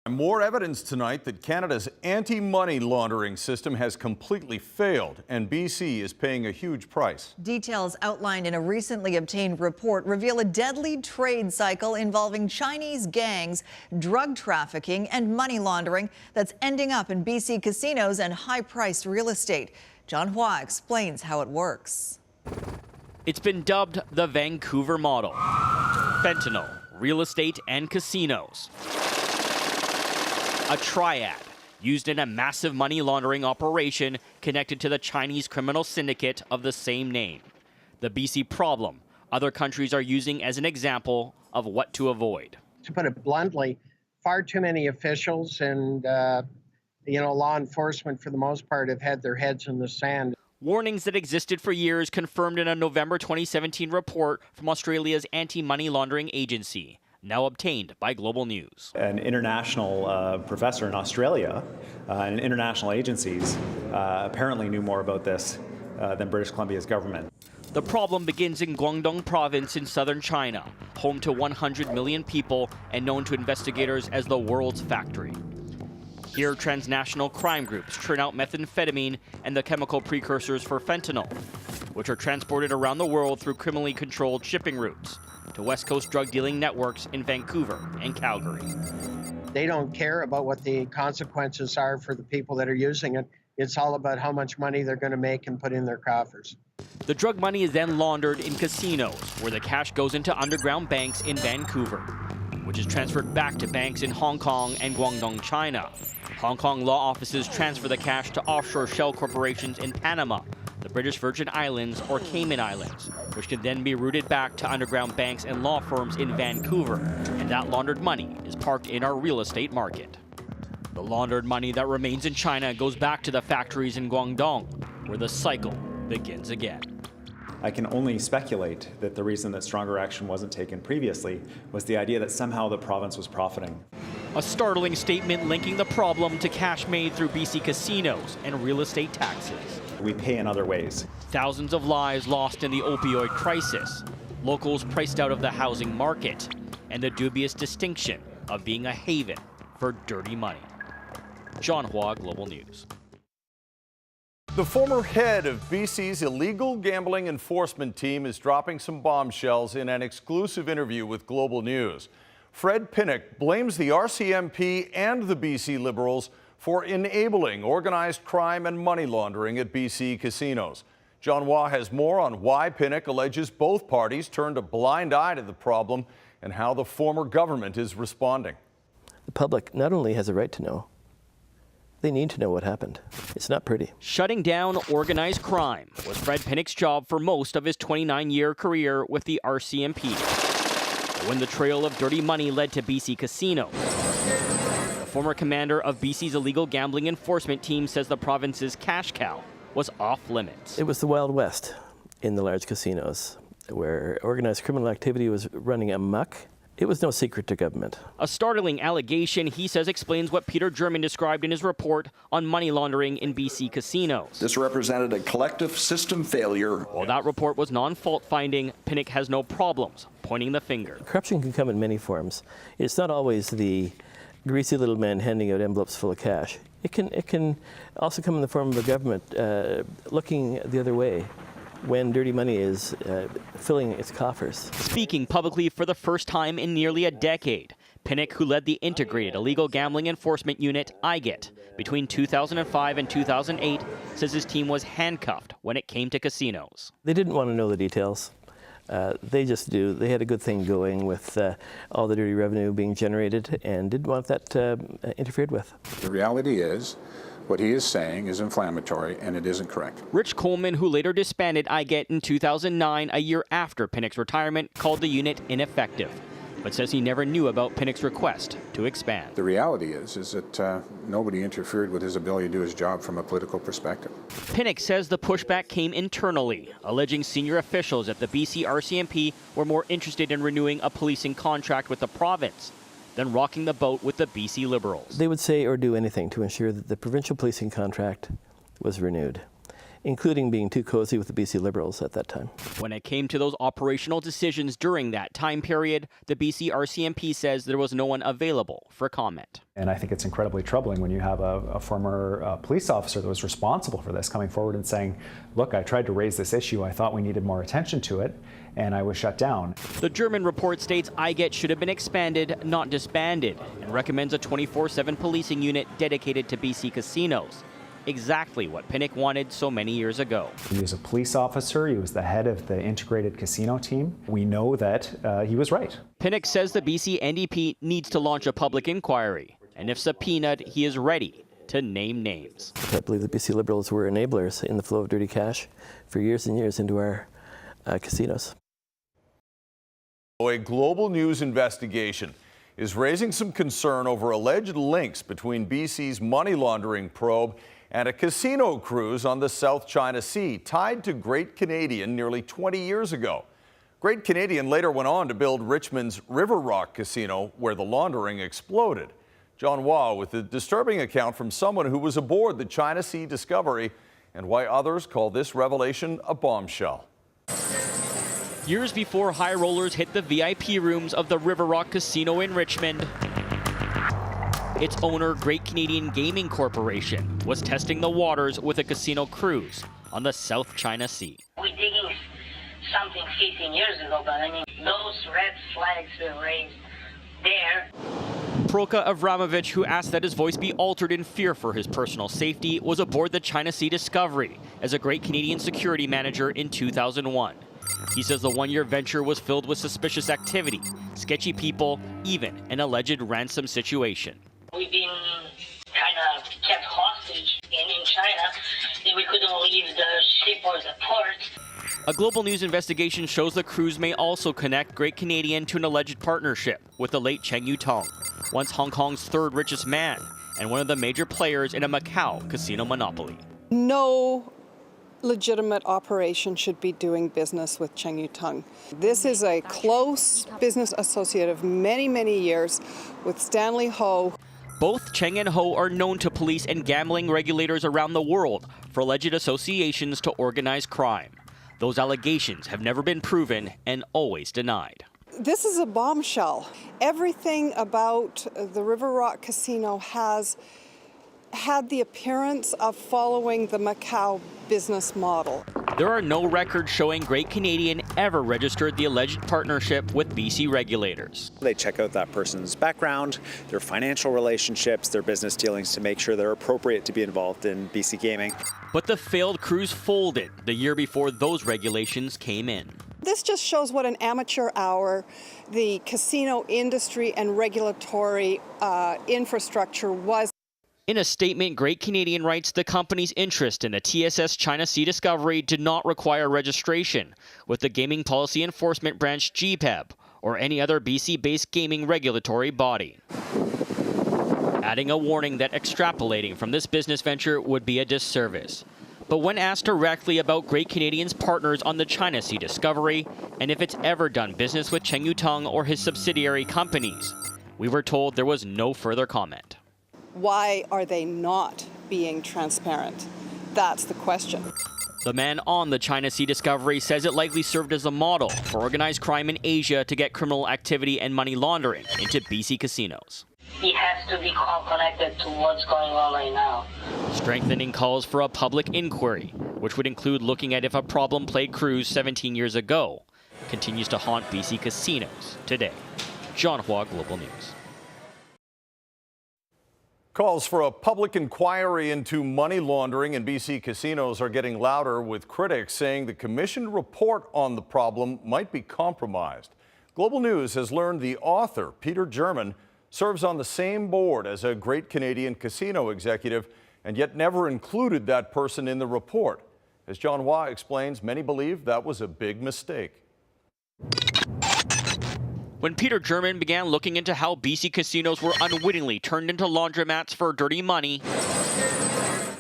More evidence tonight that Canada's anti-money laundering system has completely failed, and BC is paying a huge price. Details outlined in a recently obtained report reveal a deadly trade cycle involving Chinese gangs, drug trafficking, and money laundering that's ending up in BC casinos and high-priced real estate. John Hua explains how it works. It's been dubbed the Vancouver model. Fentanyl, real estate, and casinos. A triad used in a massive money laundering operation connected to the Chinese criminal syndicate of the same name. The BC problem other countries are using as an example of what to avoid. To put it bluntly, far too many officials and law enforcement for the most part have had their heads in the sand. Warnings that existed for years confirmed in a November 2017 report from Australia's anti-money laundering agency, now obtained by Global News. An international professor in Australia and international agencies apparently knew more about this than British Columbia's government. The problem begins in Guangdong province in southern China, home to 100 million people and known to investigators as the world's factory. Here, transnational crime groups churn out methamphetamine and the chemical precursors for fentanyl, which are transported around the world through criminally controlled shipping routes to West Coast drug dealing networks in Vancouver and Calgary. They don't care about what the consequences are for the people that are using it. It's all about how much money they're going to make and put in their coffers. The drug money is then laundered in casinos, where the cash goes into underground banks in Vancouver, which is transferred back to banks in Hong Kong and Guangdong, China. Hong Kong law offices transfer the cash to offshore shell corporations in Panama, the British Virgin Islands, or Cayman Islands, which can then be routed back to underground banks and law firms in Vancouver, and that laundered money is parked in our real estate market. The laundered money that remains in China goes back to the factories in Guangdong, where the cycle begins again. I can only speculate that the reason that stronger action wasn't taken previously was the idea that somehow the province was profiting. A startling statement linking the problem to cash made through BC casinos and real estate taxes. We pay in other ways. Thousands of lives lost in the opioid crisis, locals priced out of the housing market, and the dubious distinction of being a haven for dirty money. John Hua, Global News. The former head of BC's illegal gambling enforcement team is dropping some bombshells in an exclusive interview with Global News. Fred Pinnock blames the RCMP and the BC Liberals for enabling organized crime and money laundering at BC casinos. John Hua has more on why Pinnock alleges both parties turned a blind eye to the problem and how the former government is responding. The public not only has a right to know, they need to know what happened. It's not pretty. Shutting down organized crime was Fred Pinnock's job for most of his 29-year career with the RCMP. But when the trail of dirty money led to BC casinos, the former commander of BC's illegal gambling enforcement team says the province's cash cow was off limits. It was the Wild West in the large casinos, where organized criminal activity was running amok. It was no secret to government. A startling allegation, he says, explains what Peter German described in his report on money laundering in BC casinos. This represented a collective system failure. While that report was non-fault finding, Pinnock has no problems pointing the finger. Corruption can come in many forms. It's not always the greasy little man handing out envelopes full of cash. It can also come in the form of a government looking the other way when dirty money is filling its coffers. Speaking publicly for the first time in nearly a decade, Pinnock, who led the Integrated Illegal Gambling Enforcement Unit, IGET, between 2005 and 2008, says his team was handcuffed when it came to casinos. They didn't want to know the details. They just do. They had a good thing going with all the dirty revenue being generated and didn't want that interfered with. The reality is, what he is saying is inflammatory, and it isn't correct. Rich Coleman, who later disbanded IGET in 2009, a year after Pinnock's retirement, called the unit ineffective, but says he never knew about Pinnock's request to expand. The reality is that nobody interfered with his ability to do his job from a political perspective. Pinnock says the pushback came internally, alleging senior officials at the BC RCMP were more interested in renewing a policing contract with the province than rocking the boat with the BC Liberals. They would say or do anything to ensure that the provincial policing contract was renewed. including being too cozy with the BC Liberals at that time. When it came to those operational decisions during that time period, the BC RCMP says there was no one available for comment. And I think it's incredibly troubling when you have a former police officer that was responsible for this coming forward and saying, look, I tried to raise this issue. I thought we needed more attention to it, and I was shut down. The German report states IGET should have been expanded, not disbanded, and recommends a 24/7 policing unit dedicated to BC casinos. Exactly what Pinnock wanted so many years ago. He was a police officer. He was the head of the integrated casino team. We know that he was right. Pinnock says the BC NDP needs to launch a public inquiry, and if subpoenaed, he is ready to name names. I believe the BC Liberals were enablers in the flow of dirty cash for years and years into our casinos. A global news investigation is raising some concern over alleged links between BC's money laundering probe and a casino cruise on the South China Sea tied to Great Canadian nearly 20 years ago. Great Canadian later went on to build Richmond's River Rock Casino, where the laundering exploded. John Hua with a disturbing account from someone who was aboard the China Sea Discovery and why others call this revelation a bombshell. Years before high rollers hit the VIP rooms of the River Rock Casino in Richmond, its owner, Great Canadian Gaming Corporation, was testing the waters with a casino cruise on the South China Sea. We're digging something 15 years ago, but I mean, those red flags were raised there. Proka Avramovich, who asked that his voice be altered in fear for his personal safety, was aboard the China Sea Discovery as a Great Canadian security manager in 2001. He says the one-year venture was filled with suspicious activity, sketchy people, even an alleged ransom situation. We've been kind of kept hostage in China, and we couldn't leave the ship or the port. A global news investigation shows the cruise may also connect Great Canadian to an alleged partnership with the late Cheng Yutong, once Hong Kong's third richest man and one of the major players in a Macau casino monopoly. No legitimate operation should be doing business with Cheng Yutong. This is a close business associate of many, many years with Stanley Ho. Both Cheng and Ho are known to police and gambling regulators around the world for alleged associations to organized crime. Those allegations have never been proven and always denied. This is a bombshell. Everything about the River Rock Casino has had the appearance of following the Macau business model. There are no records showing Great Canadian ever registered the alleged partnership with BC regulators. They check out that person's background, their financial relationships, their business dealings to make sure they're appropriate to be involved in BC gaming. But the failed cruise folded the year before those regulations came in. This just shows what an amateur hour the casino industry and regulatory infrastructure was. In a statement, Great Canadian writes the company's interest in the TSS China Sea Discovery did not require registration with the Gaming Policy Enforcement Branch GPEB or any other BC-based gaming regulatory body. Adding a warning that extrapolating from this business venture would be a disservice. But when asked directly about Great Canadian's partners on the China Sea Discovery and if it's ever done business with Cheng Yutong or his subsidiary companies, we were told there was no further comment. Why are they not being transparent? That's the question. The man on the China Sea Discovery says it likely served as a model for organized crime in Asia to get criminal activity and money laundering into BC casinos. He has to be connected to what's going on right now. Strengthening calls for a public inquiry, which would include looking at if a problem played cruise 17 years ago continues to haunt BC casinos today. John Hua, Global News. Calls for a public inquiry into money laundering in BC casinos are getting louder, with critics saying the commissioned report on the problem might be compromised. Global News has learned the author, Peter German, serves on the same board as a Great Canadian casino executive and yet never included that person in the report. As John Hua explains, many believe that was a big mistake. When Peter German began looking into how BC casinos were unwittingly turned into laundromats for dirty money,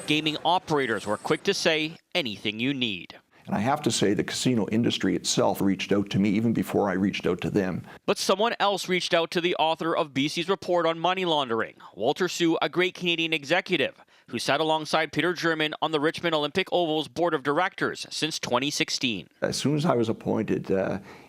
gaming operators were quick to say anything you need. And I have to say the casino industry itself reached out to me even before I reached out to them. But someone else reached out to the author of BC's report on money laundering, Walter Sue, a Great Canadian executive, who sat alongside Peter German on the Richmond Olympic Oval's board of directors since 2016. As soon as I was appointed,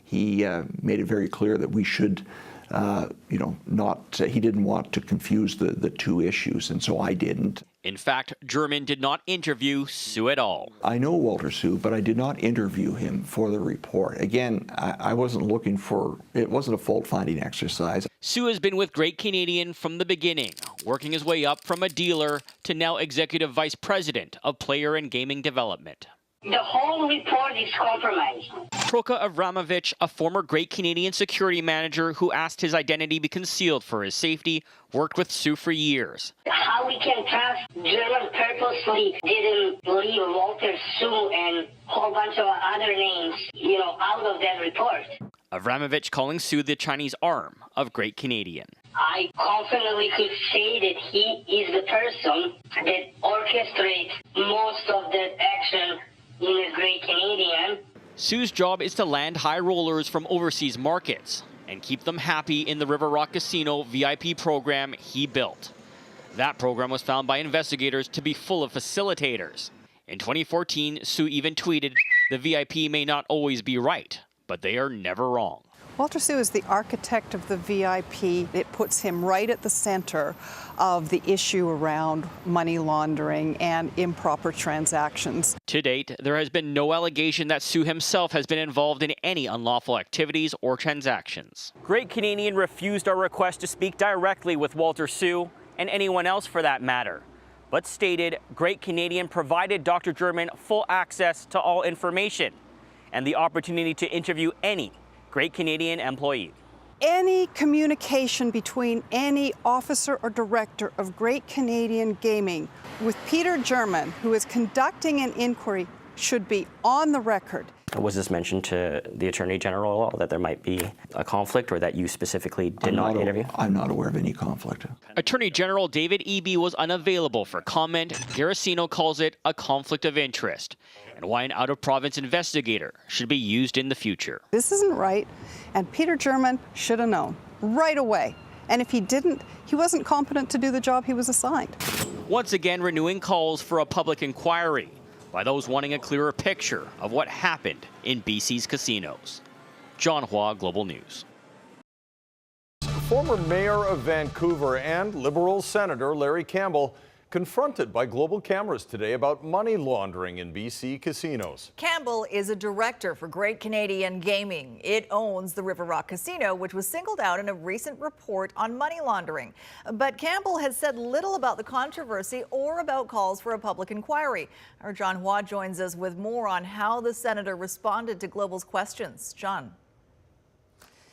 he made it very clear that we should, he didn't want to confuse the two issues, and so I didn't. In fact, German did not interview Sue at all. I know Walter Sue, but I did not interview him for the report. Again, I wasn't looking for, it wasn't a fault-finding exercise. Sue has been with Great Canadian from the beginning, working his way up from a dealer to now executive vice president of player and gaming development. The whole report is compromised. Troka Avramovich, a former Great Canadian security manager who asked his identity be concealed for his safety, worked with Sue for years. How we can trust German purposely didn't leave Walter Sue and a whole bunch of other names, out of that report. Avramovich calling Sue the Chinese arm of Great Canadian. I confidently could say that he is the person that orchestrates most of that action in a Great Canadian. Sue's job is to land high rollers from overseas markets and keep them happy in the River Rock Casino VIP program he built. That program was found by investigators to be full of facilitators. In 2014, Sue even tweeted, "The VIP may not always be right, but they are never wrong." Walter Sue is the architect of the VIP. It puts him right at the center of the issue around money laundering and improper transactions. To date, there has been no allegation that Sue himself has been involved in any unlawful activities or transactions. Great Canadian refused our request to speak directly with Walter Sue, and anyone else for that matter, but stated Great Canadian provided Dr. German full access to all information and the opportunity to interview any Great Canadian employee. Any communication between any officer or director of Great Canadian Gaming with Peter German, who is conducting an inquiry, should be on the record. Was this mentioned to the Attorney General that there might be a conflict, or that you specifically did not interview? I'm not aware of any conflict. Attorney General David Eby was unavailable for comment. Garasino calls it a conflict of interest, and why an out-of-province investigator should be used in the future. This isn't right, and Peter German should have known right away. And if he didn't, he wasn't competent to do the job he was assigned. Once again, renewing calls for a public inquiry by those wanting a clearer picture of what happened in BC's casinos. John Hua, Global News. Former mayor of Vancouver and Liberal Senator Larry Campbell confronted by global cameras today about money laundering in BC casinos. Campbell is a director for Great Canadian Gaming. It owns the River Rock Casino, which was singled out in a recent report on money laundering. But Campbell has said little about the controversy or about calls for a public inquiry. Our John Hua joins us with more on how the senator responded to Global's questions. John.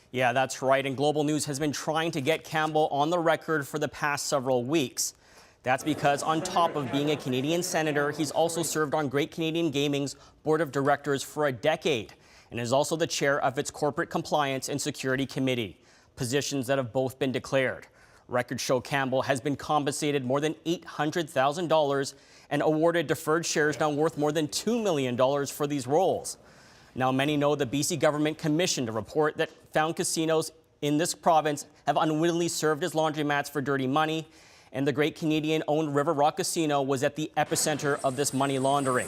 Yeah, that's right. And Global News has been trying to get Campbell on the record for the past several weeks. That's because on top of being a Canadian senator, he's also served on Great Canadian Gaming's board of directors for a decade and is also the chair of its corporate compliance and security committee, positions that have both been declared. Records show Campbell has been compensated more than $800,000 and awarded deferred shares now worth more than $2 million for these roles. Now, many know the BC government commissioned a report that found casinos in this province have unwittingly served as laundromats for dirty money, and the Great Canadian-owned River Rock Casino was at the epicenter of this money laundering.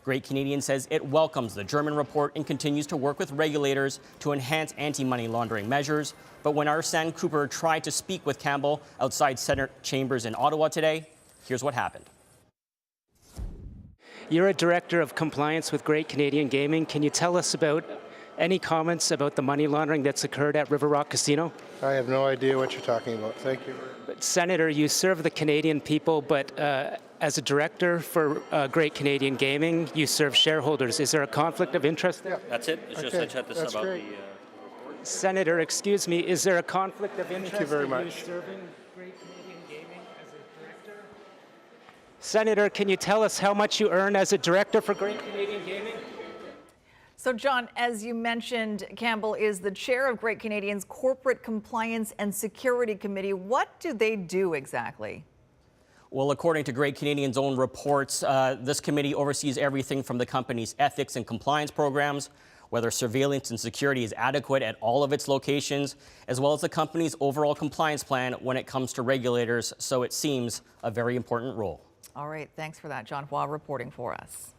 Great Canadian says it welcomes the German report and continues to work with regulators to enhance anti-money laundering measures. But when our Sam Cooper tried to speak with Campbell outside Senate chambers in Ottawa today, here's what happened. You're a director of compliance with Great Canadian Gaming. Can you tell us about any comments about the money laundering that's occurred at River Rock Casino? I have no idea what you're talking about. Thank you. But Senator, you serve the Canadian people, but as a director for Great Canadian Gaming, you serve shareholders. Is there a conflict of interest there? Yeah. That's it. It's just I chat this That's about great. the... Senator, excuse me, is there a conflict of interest? Thank you very in much. You serving Great Canadian Gaming as a director? Senator, can you tell us how much you earn as a director for Great Canadian Gaming? So, John, as you mentioned, Campbell is the chair of Great Canadian's Corporate Compliance and Security Committee. What do they do exactly? Well, according to Great Canadian's own reports, this committee oversees everything from the company's ethics and compliance programs, whether surveillance and security is adequate at all of its locations, as well as the company's overall compliance plan when it comes to regulators. So it seems a very important role. All right, thanks for that, John Hua reporting for us.